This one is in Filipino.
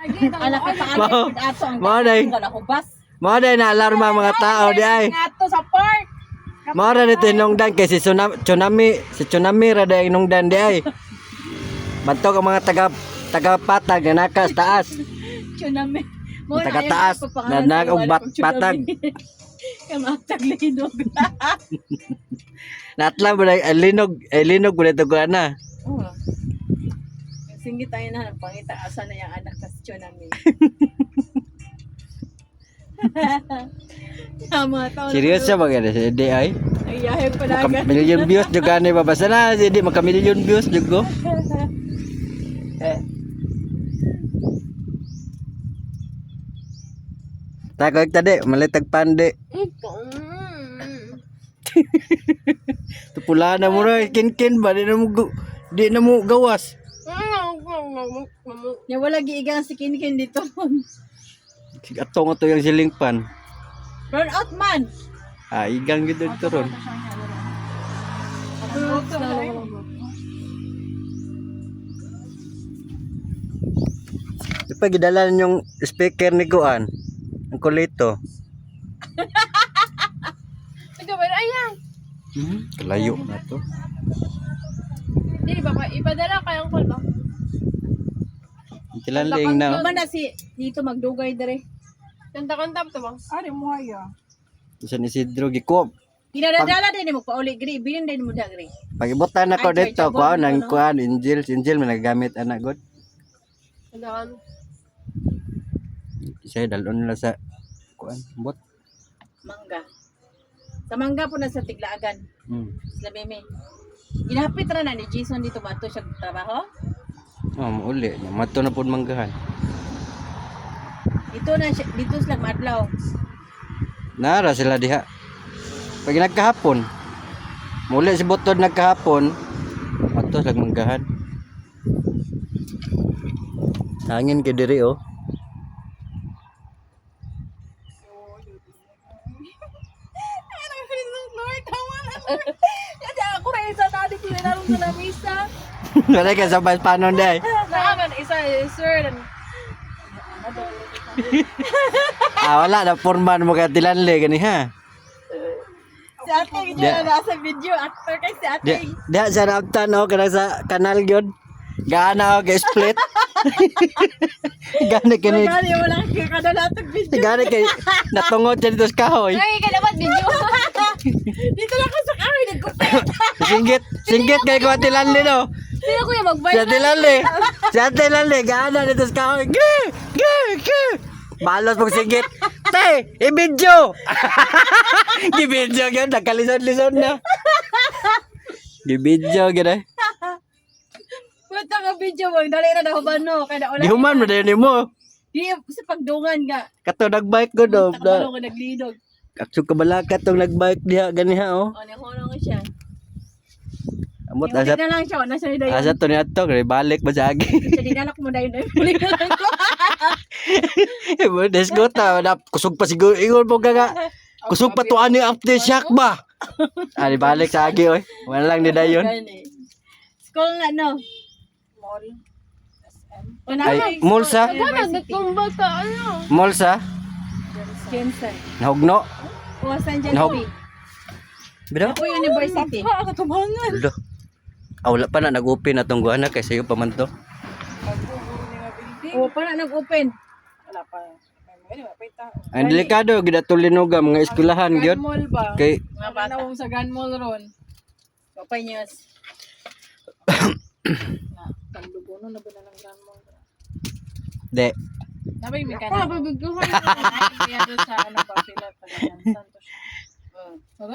Anak ka paalit ato ang Mo- bas. na alarma mga tao di ay. Ato sa park. Mara dito inungdan kay si tsunami ra day inungdan di ay. Bantok ang mga taga patag na naka sa taas. Tsunami. Taga taas na nag patag. Kamatag linog. Natla mo na linog mo na ito ko na. Oh. Singit tayo na ng pangita asa na yung anak sa tsunami. Tama tao. Serious siya ba gani si di ay? Ay yahe pa na. Million views juga ni babasa na si di maka million views juga. Takot tadi malitag pandi. Tupula na mo ra kin ba di na mo gawas. Ya wala giigang si Kinkin dito. Atong ato yung siling pan. Burn out man. Ah, igang gitu dito ron. Di pa gidalan yung speaker ni Kuan. Ang kulito. Ikaw ba ayang? Layo na to. Dili ba ipadala kayang call ba? Kilaling na. Ba na si dito magdugay dire. Kanta-kanta to ba? Ari mo haya. Isa ni Sidro gikup. Pinadadala din mo pa uli gri, bilin din mo dagri. Pagibutan ako Ay, dito, chargeable kuan nang ano? kuan Angel man nagagamit anak god. Kandakan. Isa dalon nila sa kuan bot. Mangga. Sa mangga po na sa Tiglaagan. Sila meme. Inapit ra na ni Jason dito ba to siya trabaho? Oh, mauli. Mato na pud manggahan. Dito sila madlaw. Nara sila diha. Pag nagkahapon. Muli si Botod nagkahapon. Mato sila manggahan. Hangin kay diri oh. Kasi ako rin isa tadi ko nilalong sa lamisa. Wala ka sa panon day. Saan isa sir. Wala na forman mo ka tilanli gani ha. Si ate yun na nasa video. Actor kay si ate. Diha sa naptan oh kana sa kanal gyud. Gaana og split. Gani kini. Gani wala kang kadalatag video. Gani kay natungod sa dito sa kahoy. Ay, kaya dapat video. Dito lang ako sa kahoy. Nagkupit. Singgit kay ko tilanli no. Sino ko yung magbayad? Sa tilanli gaana dito sa kahoy. Ge. Malos mong singgit. Te, i-video. Gi-video gyud nagkalisod-lisod na. Gi-video gyud ay. Punta ka video mo. Dali na daw ba no? Kaya wala. Di human mo dayon mo. Di sa pagdungan nga. Kato nagbike ko do. Takabalo ko naglidog. Akso kabalakat tong nagbike diha ganiha oh. O, nahulong ko siya. Amot Hindi asa na lang siya. Nasa ni dayon. asa to ni ato kay balik ba sa agi. Sa dinalak mo dayon. Muli na lang ko. Des go ta na kusog pa siguro ingon mo ka kusog pa to ani after shock ba. Ani balik sa agi oy. Wala lang ni dayon. School nga no. Mall. SM. Ay, mall sa? Nagkumbag ka ano? Mall sa Skinsen. nahugno. O, San Nahog- January. Bida? Ako university. Katubangan. Ulo. Wala pa na nag-open atong guana kay sayo pa man to. O, pa na nag-open. Wala pa. Ang delikado gidatulinoga mga eskwelahan gyud. Mall ba? Kay Mga bata. Nawong sa Gun Mall ron. Kapay news. Tandugono na ba na ng Gun Mall? de Nabay may kanan. Kaya doon sa ano pa sila. Pagkakansan